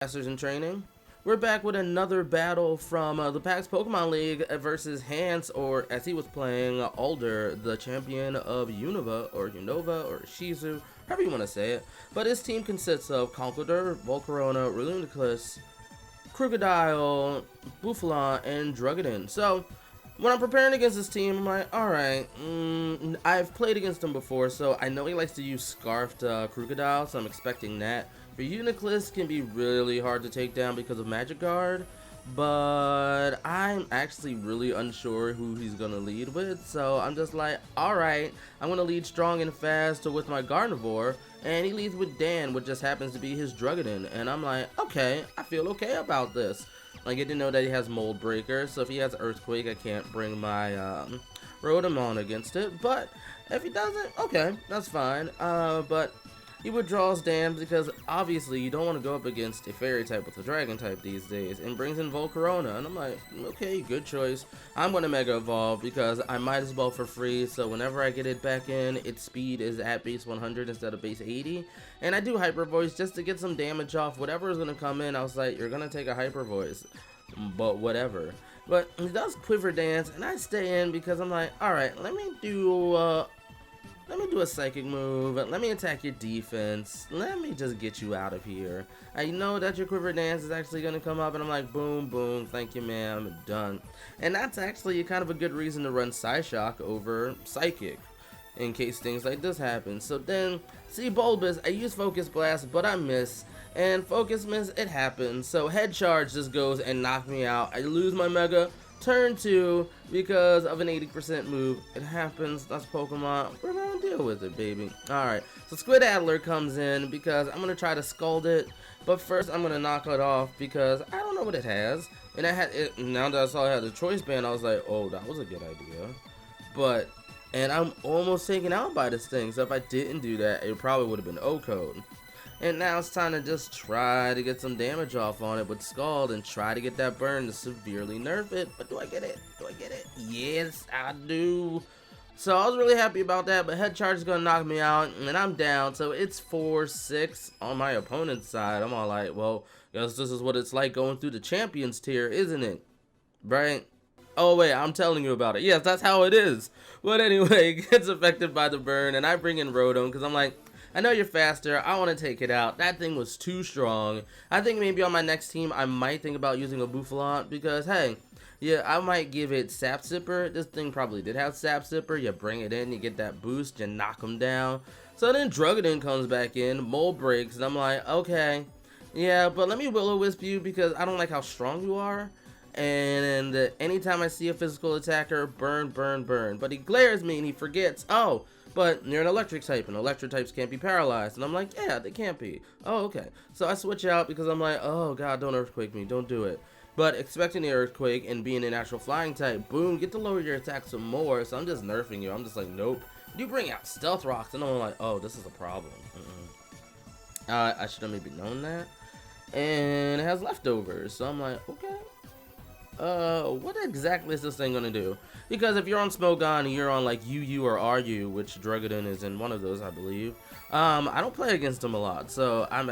Masters in Training. We're back with another battle from the PAX Pokemon League versus Hans, or as he was playing, Alder, the champion of Unova, or Shizu, however you want to say it. But his team consists of Conkeldurr, Volcarona, Reluniclus, Crocodile, Buffalon, and Druggadon. So, when I'm preparing against this team, I'm like, alright, I've played against him before, so I know he likes to use Scarfed Crocodile, so I'm expecting that. Reluniclus can be really hard to take down because of Magic Guard, but I'm actually really unsure who he's going to lead with, so I'm just like, alright, I'm going to lead strong and fast with my Gardevoir, and he leads with Dan, which just happens to be his Druggadon, and I'm like, okay, I feel okay about this. I get to know that he has Mold Breaker, so if he has Earthquake, I can't bring my Yomimon against it, but if he doesn't, okay, that's fine, but he withdraws Dan because obviously you don't want to go up against a fairy type with a dragon type these days, and brings in Volcarona, and I'm like, okay, good choice. I'm going to Mega Evolve because I might as well for free, so whenever I get it back in, its speed is at base 100 instead of base 80, and I do Hyper Voice just to get some damage off whatever is going to come in. I was like, you're going to take a Hyper Voice, but whatever. But he does Quiver Dance, and I stay in because I'm like, alright, let me do a psychic move, let me attack your defense, let me just get you out of here. I know that your Quiver Dance is actually going to come up, and I'm like, boom, boom, thank you ma'am, done. And that's actually kind of a good reason to run Psyshock over Psychic, in case things like this happen. So then, see Bulbous, I use Focus Blast, but I miss, and Focus Miss, it happens, so Head Charge just goes and knocks me out. I lose my Mega, turn 2 because of an 80% move. It happens, that's Pokemon, we're gonna deal with it, baby. Alright, so Squid Adler comes in because I'm gonna try to scald it, but first I'm gonna knock it off because I don't know what it has. And I had it, now that I saw it had the choice band, I was like, oh, that was a good idea. And I'm almost taken out by this thing, so if I didn't do that, it probably would have been O-code. And now it's time to just try to get some damage off on it with Scald and try to get that burn to severely nerf it. But do I get it? Do I get it? Yes, I do. So I was really happy about that, but Head Charge is going to knock me out, and I'm down. So it's 4-6 on my opponent's side. I'm all like, well, guess this is what it's like going through the Champions tier, isn't it? Right? Oh wait, I'm telling you about it. Yes, that's how it is. But anyway, it gets affected by the burn, and I bring in Rotom because I'm like, I know you're faster, I want to take it out. That thing was too strong. I think maybe on my next team, I might think about using a Buffalon because, hey, yeah, I might give it Sap Sipper. This thing probably did have Sap Sipper. You bring it in, you get that boost, you knock them down. So then Druggadon comes back in, Mold breaks, and I'm like, okay, yeah, but let me Will-O-Wisp you because I don't like how strong you are. And anytime I see a physical attacker, burn, burn, burn. But he glares me and he forgets, oh, but you're an electric type, and electric types can't be paralyzed. And I'm like, yeah, they can't be. Oh, okay. So I switch out because I'm like, oh, God, don't Earthquake me. Don't do it. But expecting the Earthquake and being a natural flying type, boom, get to lower your attack some more. So I'm just nerfing you. I'm just like, nope. You bring out Stealth Rocks, and I'm like, oh, this is a problem. I should have maybe known that. And it has leftovers. So I'm like, okay. What exactly is this thing gonna do? Because if you're on Smogon and you're on like UU or RU, which Druggadon is in one of those, I believe, I don't play against him a lot, so I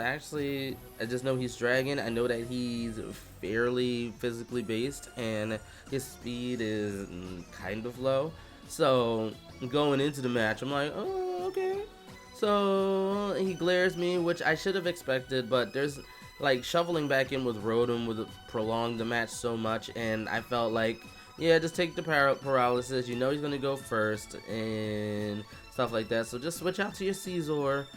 just know he's Dragon. I know that he's fairly physically based and his speed is kind of low, so going into the match, I'm like, oh, okay. So he glares me, which I should have expected, but there's like shoveling back in with Rotom would prolong the match so much, and I felt like, yeah, just take the paralysis. You know he's gonna go first and stuff like that. So just switch out to your Caesar,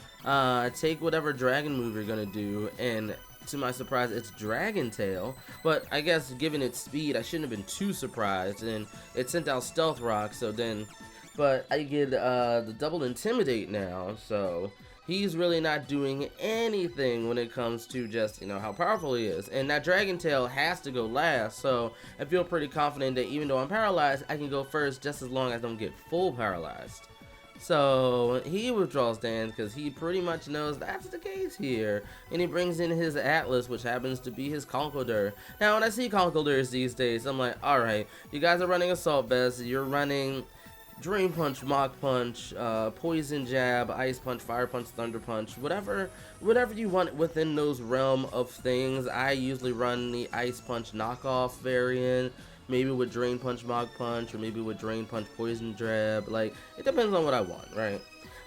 take whatever dragon move you're gonna do, and to my surprise, it's Dragon Tail. But I guess given its speed, I shouldn't have been too surprised, and it sent out Stealth Rock. So then, but I get the double Intimidate now, so he's really not doing anything when it comes to just, you know, how powerful he is. And that Dragon Tail has to go last, so I feel pretty confident that even though I'm paralyzed, I can go first just as long as I don't get full paralyzed. So he withdraws Dan because he pretty much knows that's the case here. And he brings in his Atlas, which happens to be his Conkeldurr. Now when I see Conkeldurrs these days, I'm like, alright, you guys are running Assault Vest, you're running Drain Punch, Mach Punch, Poison Jab, Ice Punch, Fire Punch, Thunder Punch, whatever you want within those realm of things. I usually run the Ice Punch knockoff variant, maybe with Drain Punch, Mach Punch, or maybe with Drain Punch, Poison Jab. Like, it depends on what I want, right?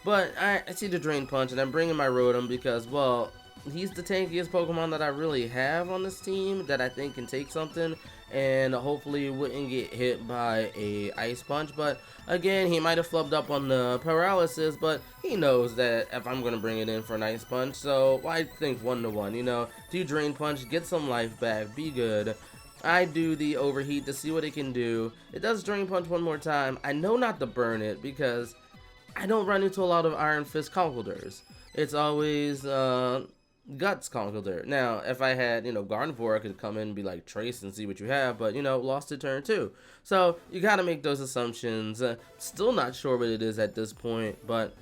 But I see the Drain Punch, and I'm bringing my Rotom because, well, he's the tankiest Pokemon that I really have on this team that I think can take something and hopefully wouldn't get hit by a Ice Punch. But again, he might have flubbed up on the paralysis, but he knows that if I'm going to bring it in for an Ice Punch, so why think 1-to-1, you know? Do Drain Punch, get some life back, be good. I do the Overheat to see what it can do. It does Drain Punch one more time. I know not to burn it because I don't run into a lot of Iron Fist Conkeldurs. It's always Guts Conkeldurr. Now, if I had, Gardevoir, I could come in and be like, Trace and see what you have, but, lost to turn 2. So, you gotta make those assumptions. Still not sure what it is at this point, but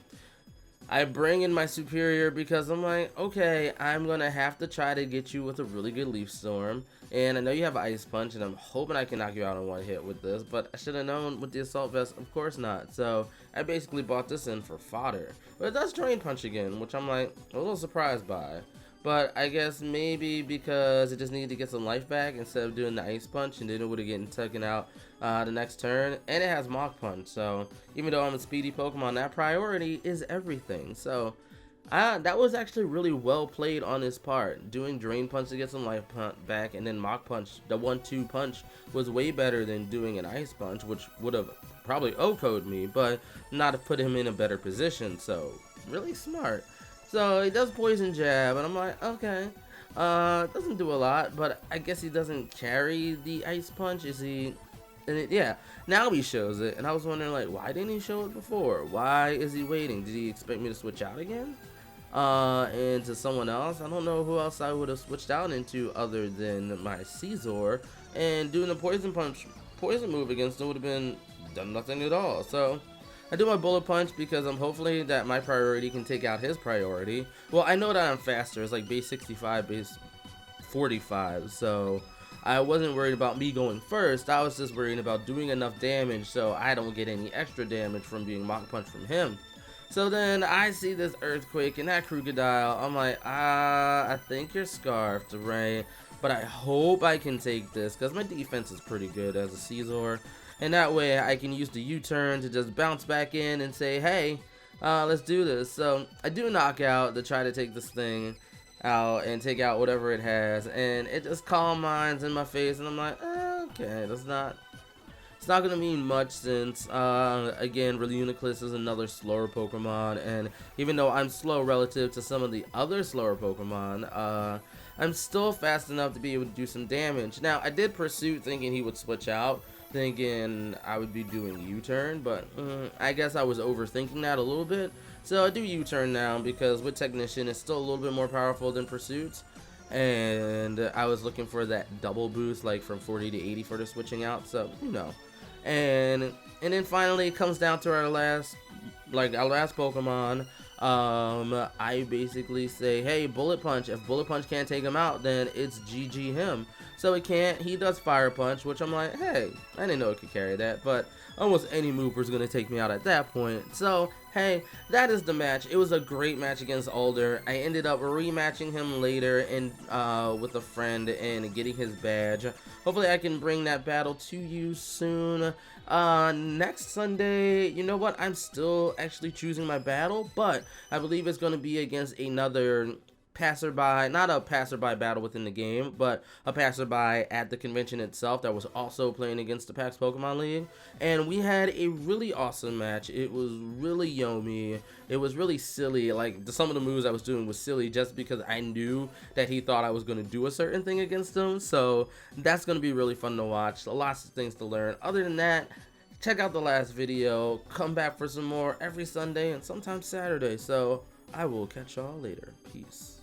I bring in my Superior because I'm like, okay, I'm gonna have to try to get you with a really good Leaf Storm, and I know you have Ice Punch, and I'm hoping I can knock you out in one hit with this, but I should have known with the Assault Vest, of course not. So I basically bought this in for fodder, but it does Drain Punch again, which I'm like a little surprised by. But I guess maybe because it just needed to get some life back instead of doing the Ice Punch, and then it would have gotten taken out the next turn. And it has Mach Punch, so even though I'm a speedy Pokemon, that priority is everything. So that was actually really well played on his part. Doing Drain Punch to get some life back, and then Mach Punch, the 1-2 punch, was way better than doing an Ice Punch, which would have probably OHKO'd me, but not have put him in a better position. So really smart. So he does Poison Jab, and I'm like, okay, doesn't do a lot, but I guess he doesn't carry the Ice Punch. Is he? And yeah, now he shows it, and I was wondering, like, why didn't he show it before? Why is he waiting? Did he expect me to switch out again? And to someone else? I don't know who else I would have switched out into other than my Scizor, and doing the Poison move against him would have been done nothing at all. So I do my Bullet Punch because I'm hopefully that my priority can take out his priority. Well, I know that I'm faster. It's like base 65, base 45. So I wasn't worried about me going first. I was just worried about doing enough damage so I don't get any extra damage from being Mach Punch from him. So then I see this Earthquake and that Crocodile. I'm like, I think you're scarfed, right? But I hope I can take this because my defense is pretty good as a Scizor. And that way I can use the U-turn to just bounce back in and say, hey, let's do this. So I do Knockout to try to take this thing out and take out whatever it has. And it just Calm Minds in my face. And I'm like, okay, it's not going to mean much since, again, Reuniclus is another slower Pokemon. And even though I'm slow relative to some of the other slower Pokemon, I'm still fast enough to be able to do some damage. Now, I did Pursuit thinking he would switch out, thinking I would be doing U-turn, but I guess I was overthinking that a little bit. So I do U-turn now because with Technician it's still a little bit more powerful than Pursuit, and I was looking for that double boost, like from 40 to 80 for the switching out. So and then finally it comes down to our last Pokemon. I basically say, hey, Bullet Punch. If Bullet Punch can't take him out, then it's GG him. So it can't. He does Fire Punch, which I'm like, hey, I didn't know it could carry that, but almost any move was going to take me out at that point. So, hey, that is the match. It was a great match against Alder. I ended up rematching him later and with a friend and getting his badge. Hopefully I can bring that battle to you soon. Next Sunday, you know what? I'm still actually choosing my battle, but I believe it's going to be against another passerby, not a passerby battle within the game, but a passerby at the convention itself that was also playing against the PAX Pokemon League. And we had a really awesome match. It was really Yomi. It was really silly. Like, some of the moves I was doing was silly just because I knew that he thought I was going to do a certain thing against him. So that's going to be really fun to watch. Lots of things to learn. Other than that, check out the last video. Come back for some more every Sunday and sometimes Saturday. So I will catch y'all later. Peace.